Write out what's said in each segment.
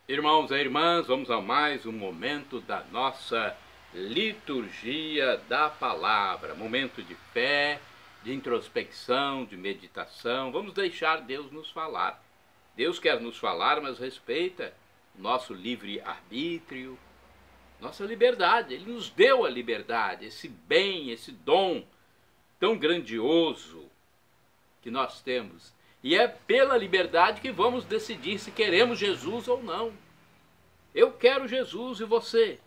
Irmãos e irmãs, vamos a mais um momento da nossa liturgia da palavra, momento de fé, de introspecção, de meditação. Vamos deixar Deus nos falar. Deus quer nos falar, mas respeita o nosso livre-arbítrio, nossa liberdade. Ele nos deu a liberdade, esse bem, esse dom tão grandioso que nós temos. E é pela liberdade que vamos decidir se queremos Jesus ou não. Eu quero Jesus, e você?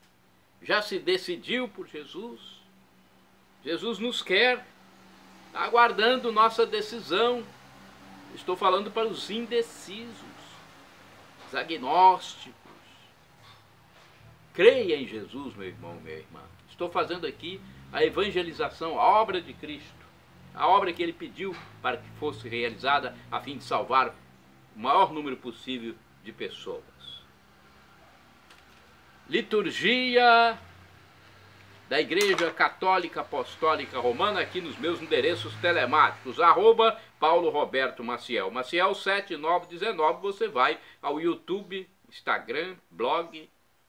Já se decidiu por Jesus? Jesus nos quer, está aguardando nossa decisão. Estou falando para os indecisos, os agnósticos. Creia em Jesus, meu irmão, minha irmã. Estou fazendo aqui a evangelização, a obra de Cristo. A obra que ele pediu para que fosse realizada a fim de salvar o maior número possível de pessoas. Liturgia da Igreja Católica Apostólica Romana, aqui nos meus endereços telemáticos, @Paulo Roberto Maciel, Maciel 7919, você vai ao YouTube, Instagram, blog,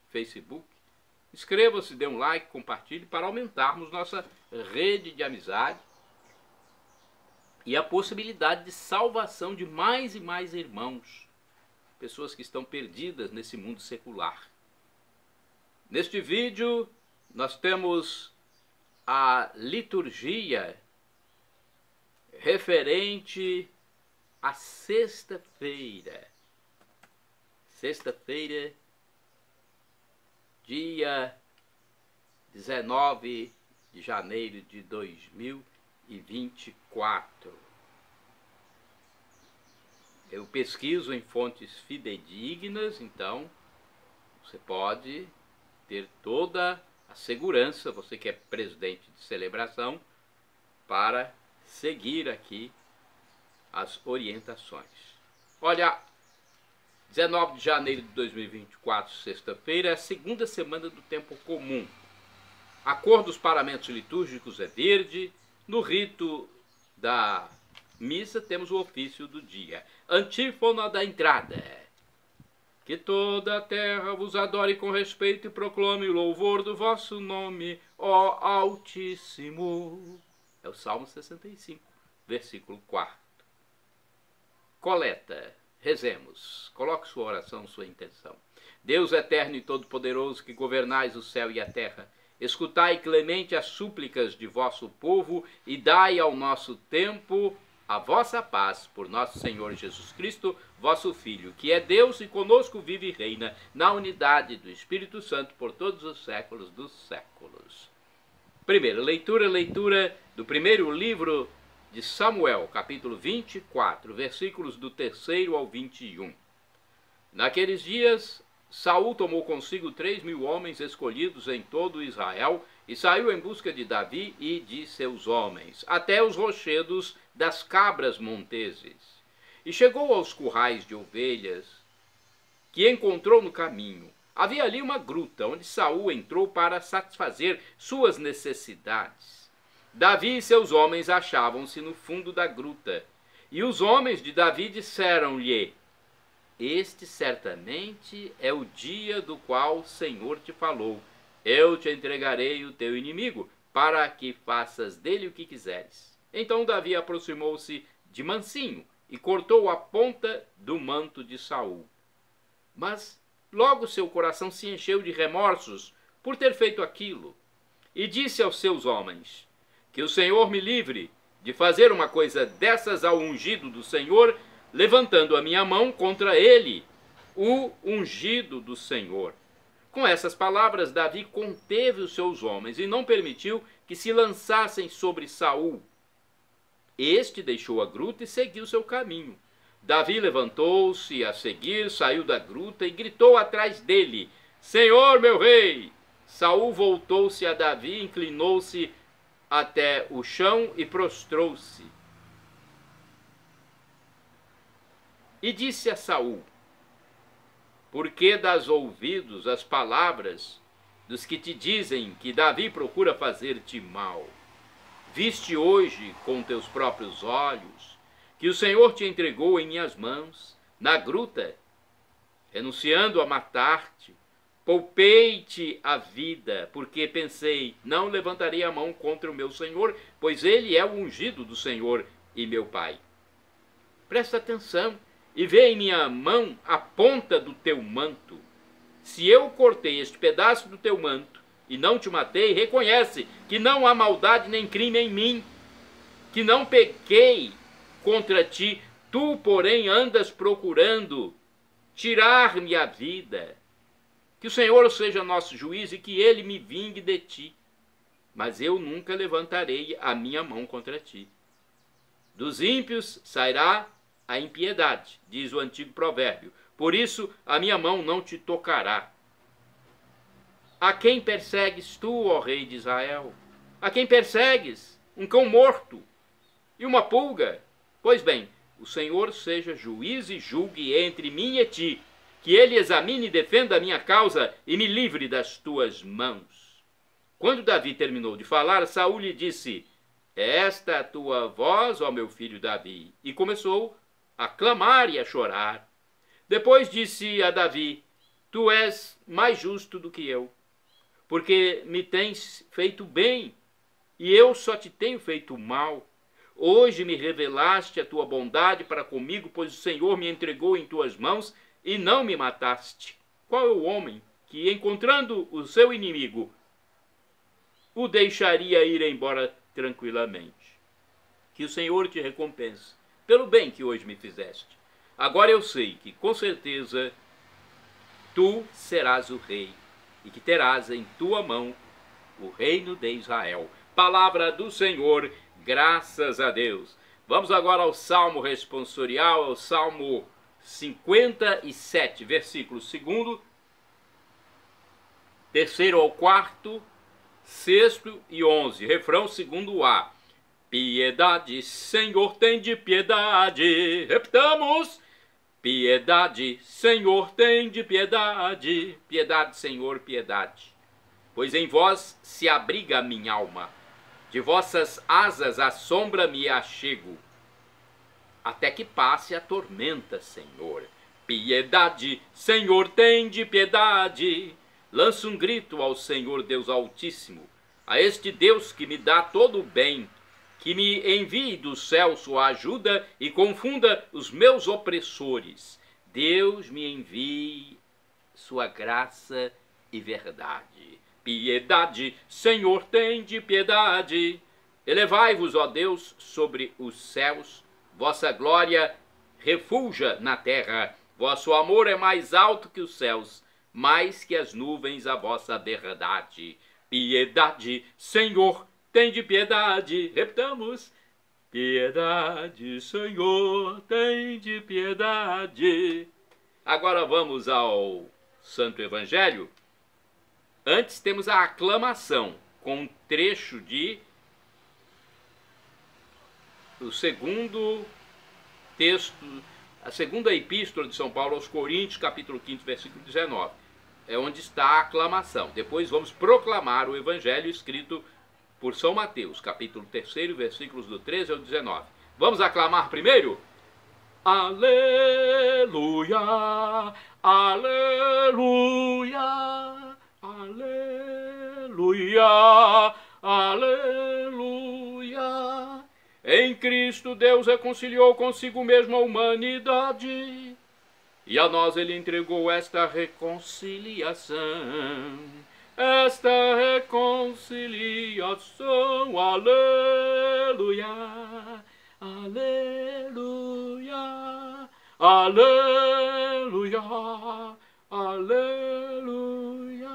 Facebook. Inscreva-se, dê um like, compartilhe para aumentarmos nossa rede de amizade e a possibilidade de salvação de mais e mais irmãos, pessoas que estão perdidas nesse mundo secular. Neste vídeo, nós temos a liturgia referente à sexta-feira. Sexta-feira, dia 19 de janeiro de 2024. Eu pesquiso em fontes fidedignas, então você pode ter toda a segurança, você que é presidente de celebração, para seguir aqui as orientações. Olha, 19 de janeiro de 2024, sexta-feira, é a segunda semana do tempo comum. A cor dos paramentos litúrgicos é verde. No rito da missa temos o ofício do dia. Antífona da entrada. Que toda a terra vos adore com respeito e proclame o louvor do vosso nome, ó Altíssimo. É o Salmo 65, versículo 4. Coleta. Rezemos. Coloque sua oração, sua intenção. Deus eterno e todo-poderoso, que governais o céu e a terra, escutai clemente as súplicas de vosso povo e dai ao nosso tempo a vossa paz, por nosso Senhor Jesus Cristo, vosso Filho, que é Deus e conosco vive e reina, na unidade do Espírito Santo, por todos os séculos dos séculos. Primeira leitura do primeiro livro de Samuel, capítulo 24, versículos do 3º ao 21. Naqueles dias, Saul tomou consigo 3.000 homens escolhidos em todo Israel e saiu em busca de Davi e de seus homens, até os rochedos das cabras monteses. E chegou aos currais de ovelhas que encontrou no caminho. Havia ali uma gruta, onde Saul entrou para satisfazer suas necessidades. Davi e seus homens achavam-se no fundo da gruta. E os homens de Davi disseram-lhe: este certamente é o dia do qual o Senhor te falou. Eu te entregarei o teu inimigo, para que faças dele o que quiseres. Então Davi aproximou-se de mansinho e cortou a ponta do manto de Saul. Mas logo seu coração se encheu de remorsos por ter feito aquilo, e disse aos seus homens: que o Senhor me livre de fazer uma coisa dessas ao ungido do Senhor, levantando a minha mão contra ele, o ungido do Senhor. Com essas palavras, Davi conteve os seus homens e não permitiu que se lançassem sobre Saul. Este deixou a gruta e seguiu seu caminho. Davi levantou-se a seguir, saiu da gruta e gritou atrás dele: Senhor, meu rei! Saul voltou-se a Davi, inclinou-se até o chão e prostrou-se. E disse a Saul: por que dás ouvidos às palavras dos que te dizem que Davi procura fazer-te mal? Viste hoje com teus próprios olhos que o Senhor te entregou em minhas mãos, na gruta. renunciando a matar-te, poupei-te a vida, porque pensei, não levantarei a mão contra o meu Senhor, pois ele é o ungido do Senhor e meu Pai. Presta atenção e vê em minha mão a ponta do teu manto. Se eu cortei este pedaço do teu manto e não te matei, reconhece que não há maldade nem crime em mim, que não pequei contra ti. Tu, porém, andas procurando tirar-me a vida. Que o Senhor seja nosso juiz e que ele me vingue de ti. Mas eu nunca levantarei a minha mão contra ti. Dos ímpios sairá a impiedade, diz o antigo provérbio. Por isso a minha mão não te tocará. A quem persegues tu, ó rei de Israel? A quem persegues? Um cão morto e uma pulga? Pois bem, o Senhor seja juiz e julgue entre mim e ti, que ele examine e defenda a minha causa e me livre das tuas mãos. Quando Davi terminou de falar, Saul lhe disse: é esta a tua voz, ó meu filho Davi? E começou a clamar e a chorar. Depois disse a Davi: tu és mais justo do que eu, porque me tens feito bem, e eu só te tenho feito mal. Hoje me revelaste a tua bondade para comigo, pois o Senhor me entregou em tuas mãos e não me mataste. Qual é o homem que, encontrando o seu inimigo, o deixaria ir embora tranquilamente? Que o Senhor te recompense pelo bem que hoje me fizeste. Agora eu sei que, com certeza, tu serás o rei e que terás em tua mão o reino de Israel. Palavra do Senhor, graças a Deus. Vamos agora ao Salmo responsorial, ao Salmo 57, versículos 2º, 3º ao 4º, 6º e 11. Refrão 2A. Piedade, Senhor, tem de piedade. Repitamos. Piedade, Senhor, tem de piedade. Piedade, Senhor, piedade. Pois em vós se abriga a minha alma. De vossas asas à sombra me achego, até que passe a tormenta, Senhor. Piedade, Senhor, tem de piedade. Lanço um grito ao Senhor Deus Altíssimo, a este Deus que me dá todo o bem, que me envie do céu sua ajuda e confunda os meus opressores. Deus me envie sua graça e verdade. Piedade, Senhor, tem de piedade. Elevai-vos, ó Deus, sobre os céus, vossa glória refulja na terra. Vosso amor é mais alto que os céus, mais que as nuvens a vossa verdade. Piedade, Senhor, tem de piedade. Repitamos. Piedade, Senhor, tem de piedade. Agora vamos ao Santo Evangelho. Antes temos a aclamação, com um trecho de o segundo texto, a segunda epístola de São Paulo aos Coríntios, capítulo 5, versículo 19. É onde está a aclamação. Depois vamos proclamar o Evangelho escrito por São Mateus, capítulo 3, versículos do 13 ao 19. Vamos aclamar primeiro? Aleluia, aleluia. Aleluia, aleluia. Em Cristo Deus reconciliou consigo mesmo a humanidade, e a nós ele entregou esta reconciliação. Esta reconciliação, aleluia, aleluia, aleluia, aleluia.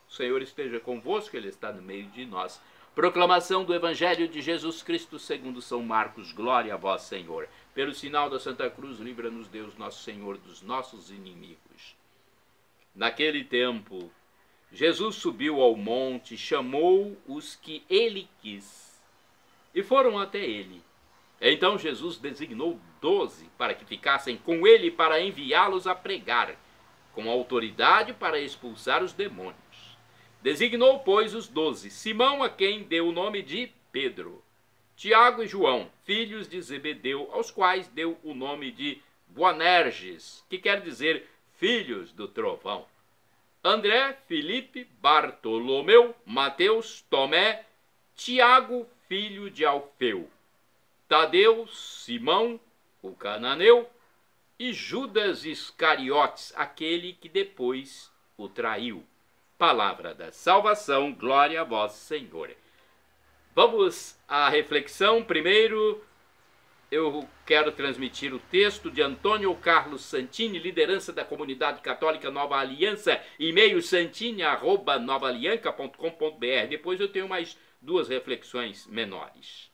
O Senhor esteja convosco, Ele está no meio de nós. Proclamação do Evangelho de Jesus Cristo segundo São Marcos. Glória a vós, Senhor. Pelo sinal da Santa Cruz, livra-nos Deus, nosso Senhor, dos nossos inimigos. Naquele tempo, Jesus subiu ao monte, chamou os que ele quis, e foram até ele. Então Jesus designou 12 para que ficassem com ele, para enviá-los a pregar, com autoridade para expulsar os demônios. Designou, pois, os 12, Simão, a quem deu o nome de Pedro, Tiago e João, filhos de Zebedeu, aos quais deu o nome de Boanerges, que quer dizer filhos do trovão. André, Filipe, Bartolomeu, Mateus, Tomé, Tiago, filho de Alfeu, Tadeu, Simão, o cananeu, e Judas Iscariotes, aquele que depois o traiu. Palavra da salvação, glória a vós, Senhor. Vamos à reflexão. Primeiro, eu quero transmitir o texto de Antônio Carlos Santini, liderança da Comunidade Católica Nova Aliança, e-mail santini@novaalianca.com.br. Depois eu tenho mais duas reflexões menores.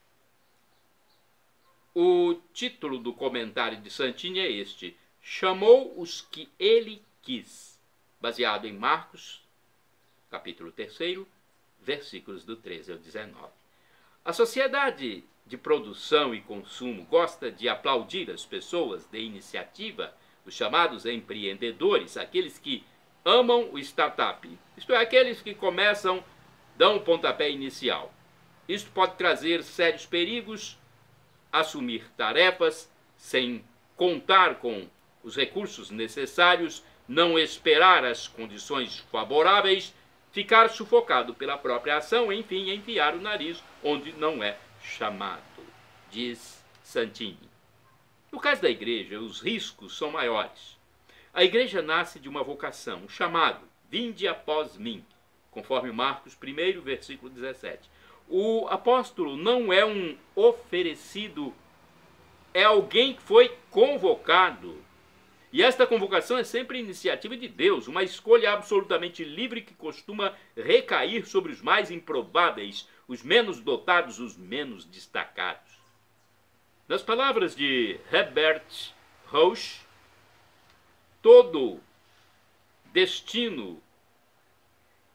O título do comentário de Santini é este: chamou os que ele quis, baseado em Marcos, capítulo 3, versículos do 13 ao 19. A sociedade de produção e consumo gosta de aplaudir as pessoas de iniciativa, os chamados empreendedores, aqueles que amam o startup, isto é, aqueles que começam, dão o pontapé inicial. Isto pode trazer sérios perigos: assumir tarefas sem contar com os recursos necessários, não esperar as condições favoráveis, ficar sufocado pela própria ação, enfim, enfiar o nariz onde não é chamado, diz Santini. No caso da igreja, os riscos são maiores. A igreja nasce de uma vocação, um chamado: vinde após mim, conforme Marcos 1, versículo 17. O apóstolo não é um oferecido, é alguém que foi convocado. E esta convocação é sempre iniciativa de Deus, uma escolha absolutamente livre que costuma recair sobre os mais improváveis, os menos dotados, os menos destacados. Nas palavras de Herbert Roche, todo destino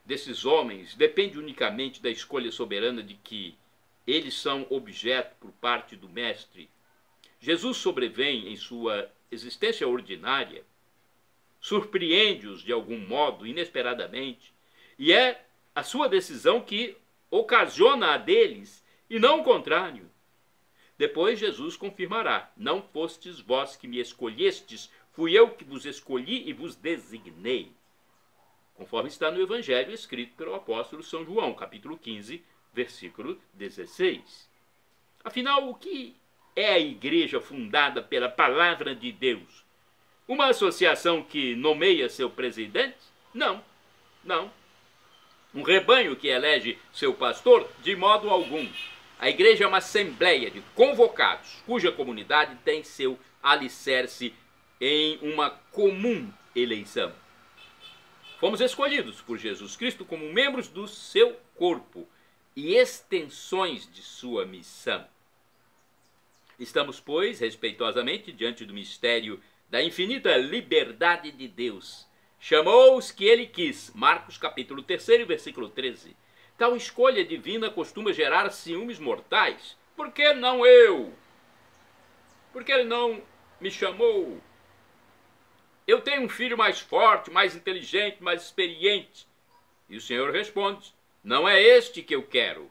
desses homens depende unicamente da escolha soberana de que eles são objeto por parte do Mestre. Jesus sobrevém em sua existência ordinária, surpreende-os de algum modo, inesperadamente, e é a sua decisão que ocasiona a deles, e não o contrário. Depois Jesus confirmará: não fostes vós que me escolhestes, fui eu que vos escolhi e vos designei. Conforme está no Evangelho escrito pelo apóstolo São João, capítulo 15, versículo 16. Afinal, o que é a igreja fundada pela palavra de Deus? Uma associação que nomeia seu presidente? Não, não. Um rebanho que elege seu pastor? De modo algum. A igreja é uma assembleia de convocados, cuja comunidade tem seu alicerce em uma comum eleição. Fomos escolhidos por Jesus Cristo como membros do seu corpo e extensões de sua missão. Estamos, pois, respeitosamente diante do mistério da infinita liberdade de Deus. Chamou os que ele quis, Marcos capítulo 3, versículo 13. Tal escolha divina costuma gerar ciúmes mortais. Por que não eu? Por que ele não me chamou? Eu tenho um filho mais forte, mais inteligente, mais experiente. E o Senhor responde: não é este que eu quero.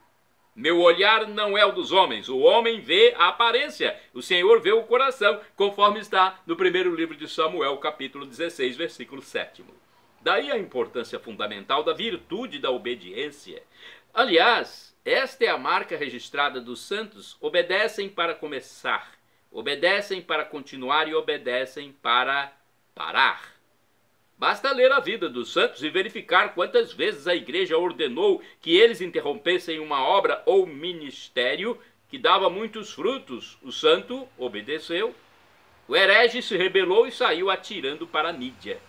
Meu olhar não é o dos homens. O homem vê a aparência, o Senhor vê o coração, conforme está no primeiro livro de Samuel, capítulo 16, versículo 7. Daí a importância fundamental da virtude da obediência. Aliás, esta é a marca registrada dos santos: obedecem para começar, obedecem para continuar e obedecem para parar. Basta ler a vida dos santos e verificar quantas vezes a igreja ordenou que eles interrompessem uma obra ou ministério que dava muitos frutos. O santo obedeceu, o herege se rebelou e saiu atirando para a mídia.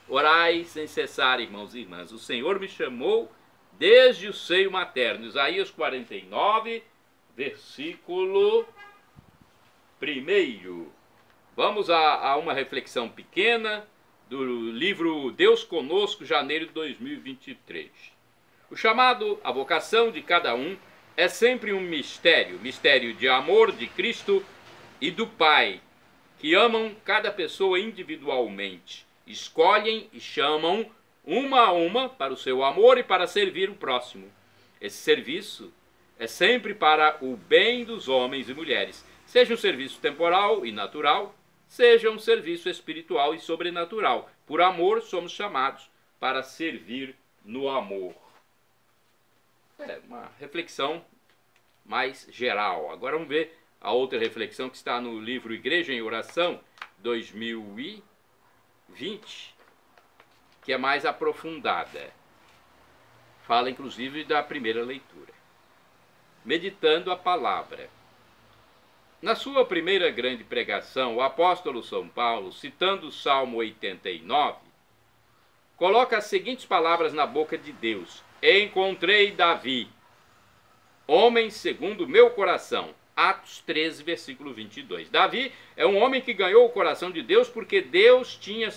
Orai sem cessar, irmãos e irmãs. O Senhor me chamou desde o seio materno. Isaías 49, versículo 1. Vamos a uma reflexão pequena do livro Deus Conosco, janeiro de 2023. O chamado, a vocação de cada um é sempre um mistério, mistério de amor de Cristo e do Pai, que amam cada pessoa individualmente, escolhem e chamam uma a uma para o seu amor e para servir o próximo. Esse serviço é sempre para o bem dos homens e mulheres, seja um serviço temporal e natural, seja um serviço espiritual e sobrenatural. Por amor, somos chamados para servir no amor. É uma reflexão mais geral. Agora vamos ver a outra reflexão que está no livro Igreja em Oração 2020, que é mais aprofundada. Fala inclusive da primeira leitura. Meditando a palavra. Na sua primeira grande pregação, o apóstolo São Paulo, citando o Salmo 89, coloca as seguintes palavras na boca de Deus: encontrei Davi, homem segundo o meu coração. Atos 13, versículo 22. Davi é um homem que ganhou o coração de Deus porque Deus tinha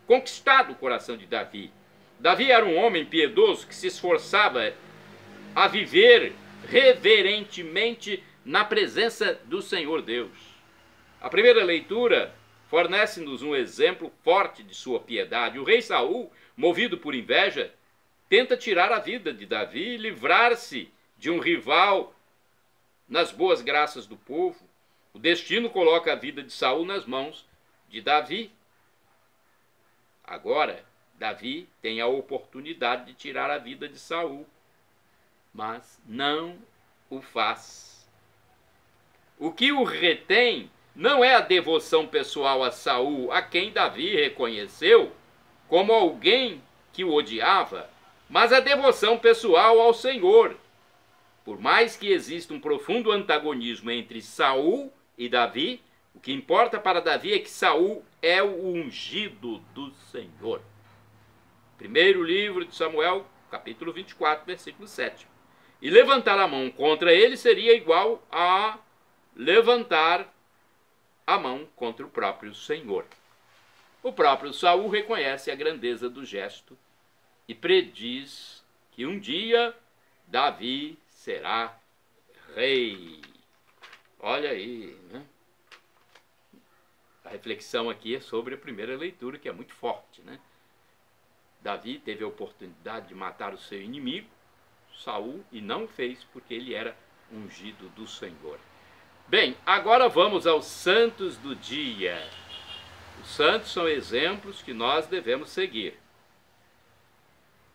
conquistado o coração de Davi. Davi era um homem piedoso que se esforçava a viver reverentemente na presença do Senhor Deus. A primeira leitura fornece-nos um exemplo forte de sua piedade. O rei Saul, movido por inveja, tenta tirar a vida de Davi e livrar-se de um rival nas boas graças do povo. O destino coloca a vida de Saul nas mãos de Davi. Agora, Davi tem a oportunidade de tirar a vida de Saul, mas não o faz. O que o retém não é a devoção pessoal a Saul, a quem Davi reconheceu como alguém que o odiava, mas a devoção pessoal ao Senhor. Por mais que exista um profundo antagonismo entre Saul e Davi, o que importa para Davi é que Saul é o ungido do Senhor. Primeiro livro de Samuel, capítulo 24, versículo 7. E levantar a mão contra ele seria igual a levantar a mão contra o próprio Senhor. O próprio Saul reconhece a grandeza do gesto e prediz que um dia Davi será rei. Olha aí, né? A reflexão aqui é sobre a primeira leitura, que é muito forte, né? Davi teve a oportunidade de matar o seu inimigo, Saul, e não fez porque ele era ungido do Senhor. Bem, agora vamos aos santos do dia. Os santos são exemplos que nós devemos seguir.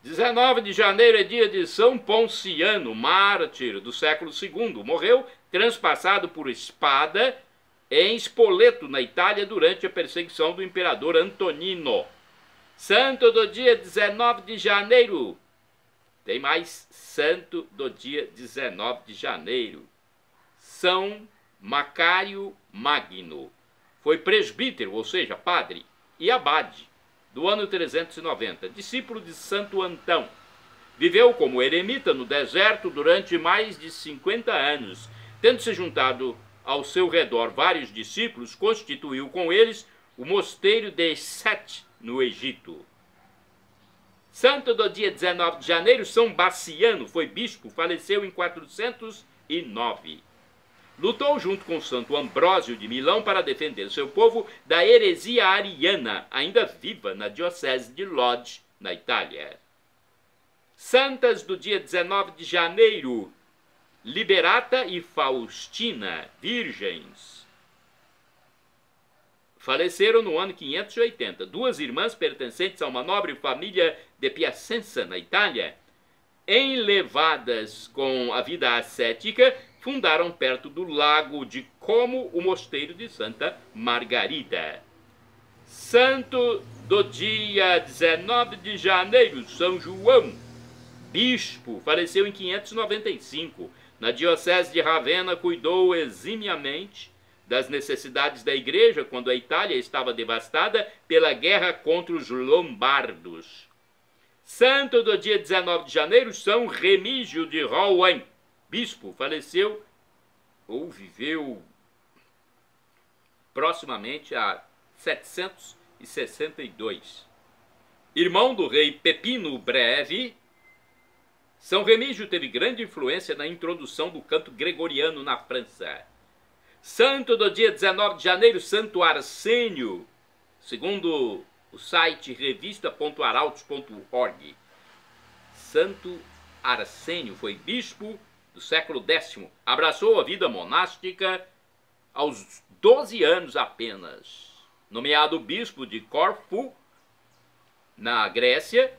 19 de janeiro é dia de São Ponciano, mártir do século II. Morreu transpassado por espada em Spoleto, na Itália, durante a perseguição do imperador Antonino. Santo do dia 19 de janeiro. Tem mais santo do dia 19 de janeiro. São Macário Magno. Foi presbítero, ou seja, padre, e abade, do ano 390, discípulo de Santo Antão. Viveu como eremita no deserto durante mais de 50 anos. Tendo se juntado ao seu redor vários discípulos, constituiu com eles o mosteiro de Sete, no Egito. Santo do dia 19 de janeiro, São Baciano, foi bispo, faleceu em 409. Lutou junto com Santo Ambrósio de Milão para defender seu povo da heresia ariana, ainda viva na diocese de Lodi, na Itália. Santas do dia 19 de janeiro, Liberata e Faustina, virgens. Faleceram no ano 580. Duas irmãs pertencentes a uma nobre família de Piacenza, na Itália, enlevadas com a vida ascética, fundaram perto do lago de Como o mosteiro de Santa Margarida. Santo do dia 19 de janeiro, São João, bispo, faleceu em 595. Na diocese de Ravenna, cuidou eximiamente das necessidades da igreja quando a Itália estava devastada pela guerra contra os lombardos. Santo do dia 19 de janeiro, São Remígio de Rouen, bispo, faleceu ou viveu proximamente a 762. Irmão do rei Pepino Breve, São Remígio teve grande influência na introdução do canto gregoriano na França. Santo do dia 19 de janeiro, Santo Arsênio, segundo o site revista.arautos.org. Santo Arsênio foi bispo do século X. Abraçou a vida monástica aos 12 anos apenas. nomeado bispo de Corfu, na Grécia,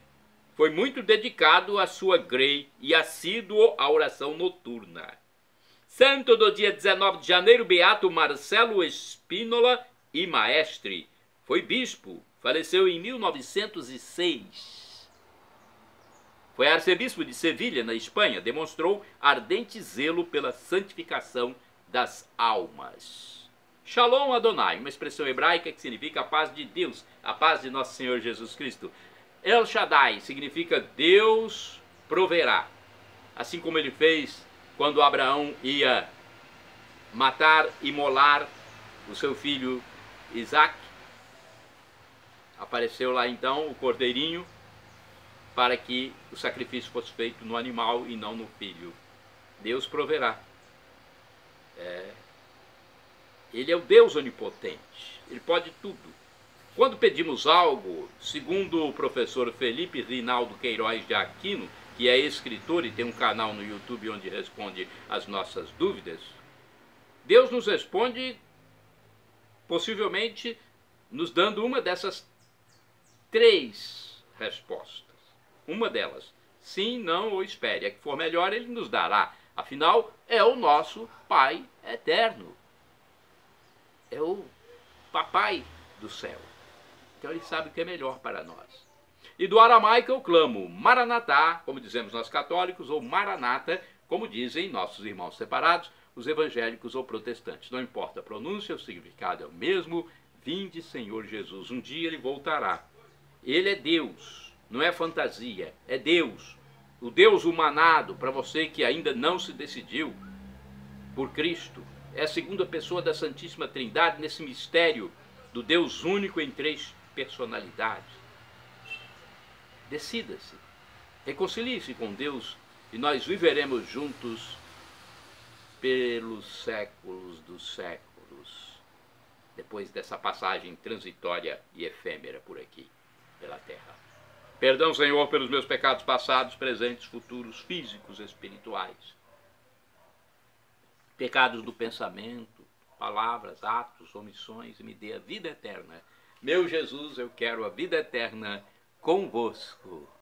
foi muito dedicado à sua grei e assíduo à oração noturna. Santo do dia 19 de janeiro, beato Marcelo Spínola e Maestre. Foi bispo, faleceu em 1906. Foi arcebispo de Sevilha, na Espanha, demonstrou ardente zelo pela santificação das almas. Shalom Adonai, uma expressão hebraica que significa a paz de Deus, a paz de nosso Senhor Jesus Cristo. El Shaddai significa Deus proverá, assim como ele fez quando Abraão ia matar, imolar o seu filho Isaac. Apareceu lá então o cordeirinho para que o sacrifício fosse feito no animal e não no filho. Deus proverá. Ele é o Deus onipotente, ele pode tudo. Quando pedimos algo, segundo o professor Felipe Rinaldo Queiroz de Aquino, que é escritor e tem um canal no YouTube onde responde as nossas dúvidas, Deus nos responde possivelmente nos dando uma dessas 3 respostas. Uma delas, sim, não ou espere. A que for melhor ele nos dará. Afinal, é o nosso Pai eterno. É o Papai do céu. Então ele sabe o que é melhor para nós. E do aramaico eu clamo Maranatá, como dizemos nós católicos, ou Maranata, como dizem nossos irmãos separados, os evangélicos ou protestantes. Não importa a pronúncia, o significado é o mesmo. Vinde, Senhor Jesus. Um dia ele voltará. Ele é Deus, não é fantasia, é Deus. O Deus humanado, para você que ainda não se decidiu por Cristo, é a segunda pessoa da Santíssima Trindade nesse mistério do Deus único em 3 personalidades. Decida-se, reconcilie-se com Deus e nós viveremos juntos pelos séculos dos séculos, depois dessa passagem transitória e efêmera por aqui, pela terra. Perdão, Senhor, pelos meus pecados passados, presentes, futuros, físicos, espirituais. Pecados do pensamento, palavras, atos, omissões, e me dê a vida eterna. Meu Jesus, eu quero a vida eterna convosco.